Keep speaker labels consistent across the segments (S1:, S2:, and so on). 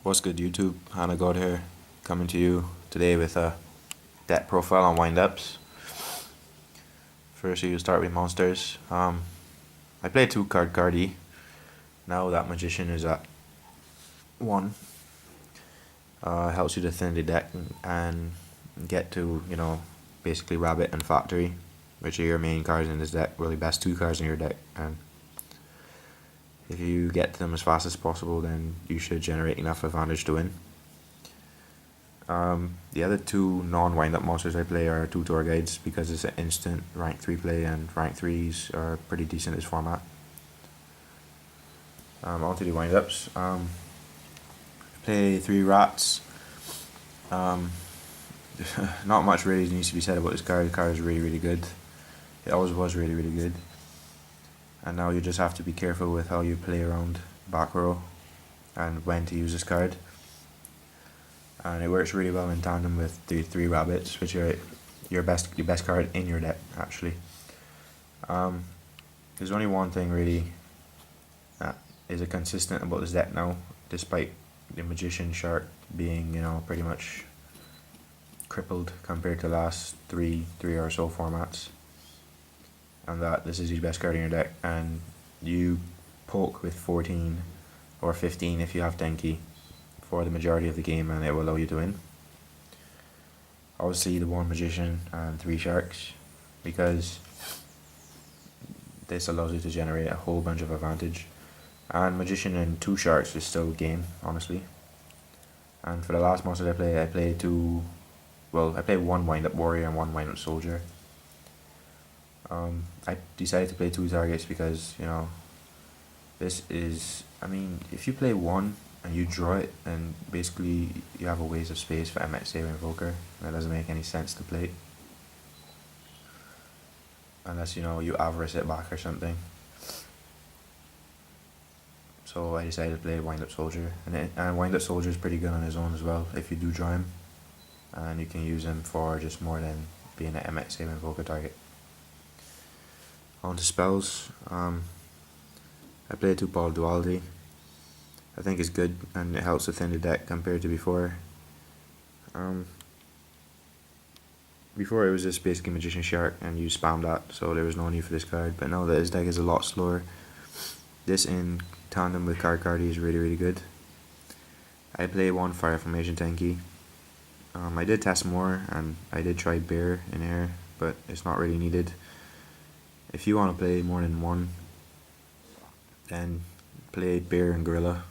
S1: What's good, YouTube? Hannah God here, coming to you today with a deck profile on windups. First, you start with monsters. I play 2 card Cardi. Now that Magician is at 1. Helps you to thin the deck and get to, basically Rabbit and Factory, which are your main cards in this deck, really best 2 cards in your deck. And if you get to them as fast as possible, then you should generate enough advantage to win. The other 2 non-wind-up monsters I play are 2 tour guides because it's an instant rank 3 play, and rank 3s are pretty decent in this format. On to the wind-ups. Play 3 rats. Not much really needs to be said about this card. The card is really good. It always was really good. And now you just have to be careful with how you play around back row and when to use this card. And it works really well in tandem with the 3 rabbits, which are your best card in your deck actually. There's only one thing really that is a consistent about this deck now, despite the Magician Shark being pretty much crippled compared to the last three or so formats, and that this is your best card in your deck, and you poke with 14 or 15 if you have Denki for the majority of the game, and it will allow you to win. Obviously the 1 Magician and 3 Sharks, because this allows you to generate a whole bunch of advantage, and Magician and 2 Sharks is still game, honestly. And for the last monsters I play 1 wind-up warrior and 1 wind-up soldier. I decided to play 2 targets because this is, if you play 1 and you draw it, and basically you have a waste of space for MX Saber Invoker. That doesn't make any sense to play, unless you avarice it back or something. So I decided to play Wind Up Soldier, and Wind Up Soldier is pretty good on his own as well if you do draw him, and you can use him for just more than being an MX Saber Invoker target. On to spells. I play 2 Ball Duality. I think it's good, and it helps to thin the deck compared to before. Before it was just basically Magician Shark and you spam that, so there was no need for this card, but now that his deck is a lot slower, this in tandem with Cardi is really good. I play 1 Fire Formation Tenki. I did test more, and I did try Bear in air, but it's not really needed. If you want to play more than 1, then play Bear and Gorilla,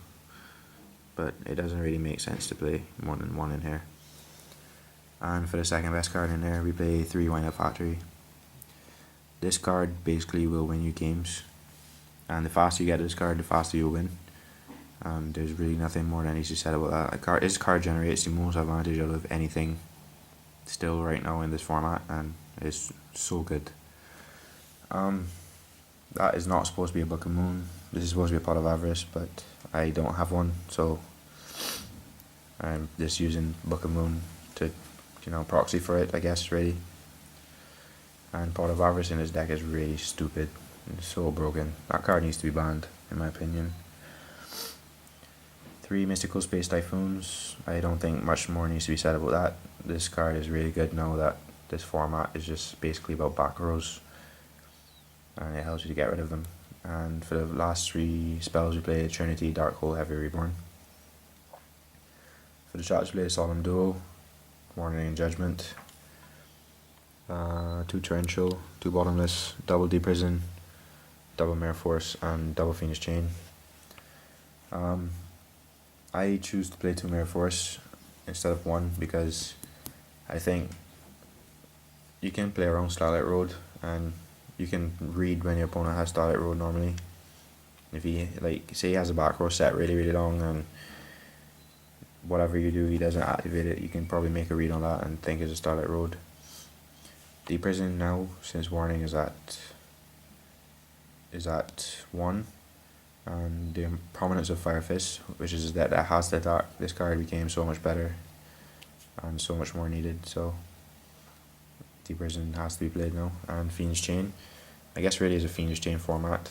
S1: but it doesn't really make sense to play more than 1 in here. And for the second best card in there, we play 3 Wind Up Factory. This card basically will win you games, and the faster you get this card, the faster you'll win. And there's really nothing more that needs to be said about that. This card generates the most advantage out of anything still right now in this format, and it's so good. That is not supposed to be a Book of Moon. This is supposed to be a Pot of Avarice, but I don't have one, so I'm just using Book of Moon to proxy for it, I guess, really. And Pot of Avarice in his deck is really stupid. It's so broken. That card needs to be banned, in my opinion. 3 Mystical Space Typhoons. I don't think much more needs to be said about that. This card is really good now that this format is just basically about back rows, and it helps you to get rid of them. And for the last 3 spells we play Trinity, Dark Hole, Heavy Reborn. For the traps we play Solemn Duo, Warning and Judgment, 2 Torrential, 2 Bottomless, double Deep Prison, double Mirror Force, and double Phoenix Chain. I choose to play 2 Mirror Force instead of 1 because I think you can play around Starlight Road, and you can read when your opponent has Starlight Road normally. If he, say he has a back row set really long, and whatever you do he doesn't activate it, you can probably make a read on that and think it's a Starlight Road. Deep Prison now, since Warning is at 1, and the Prominence of Fire Fist, which is that has the attack, this card became so much better and so much more needed, so Deep Prison has to be played now. And Phoenix Chain, I guess really is a Phoenix Chain format,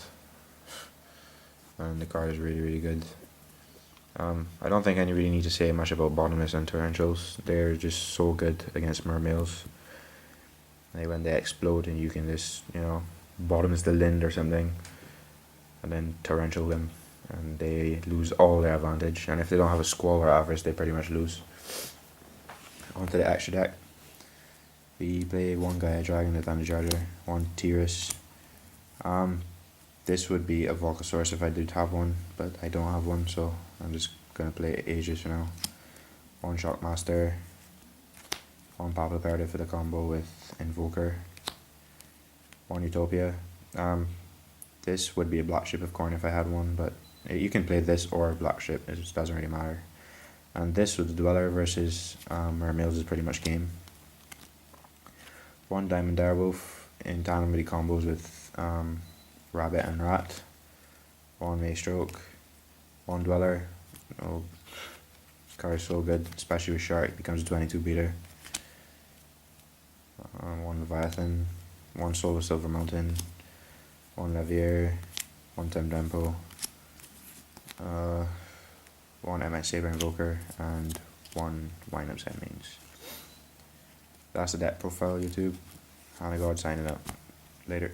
S1: and the card is really good. I don't think I really need to say much about Bottomless and Torrentials. They're just so good against Mermails. Like when they explode and you can just, Bottomless the Lind or something, and then Torrential them, and they lose all their advantage. And if they don't have a Squall or Avarice, they pretty much lose. Onto the extra deck. We play one Gaia Dragon, the Thunder Charger, one Tyrus. This would be a Volcasaurus if I did have one, but I don't have one, so I'm just gonna play Aegis for now. One Shockmaster, one Papaliperda for the combo with Invoker, one Utopia. This would be a Black Ship of Corn if I had one, but you can play this or Black Ship, it just doesn't really matter. And this with the Dweller versus Mermails is pretty much game. One Diamond Direwolf in tandem with the combos with Rabbit and Rat. One Maystroke, one Dweller. Oh, this card is so good, especially with Shark, becomes a 22 beater. One Leviathan, one Soul of Silver Mountain, one Levier, one Temtempo, one MX Saber Invoker, and one Wind-Up Sandmains. That's the deck profile, YouTube. HanaGod signing up. Later.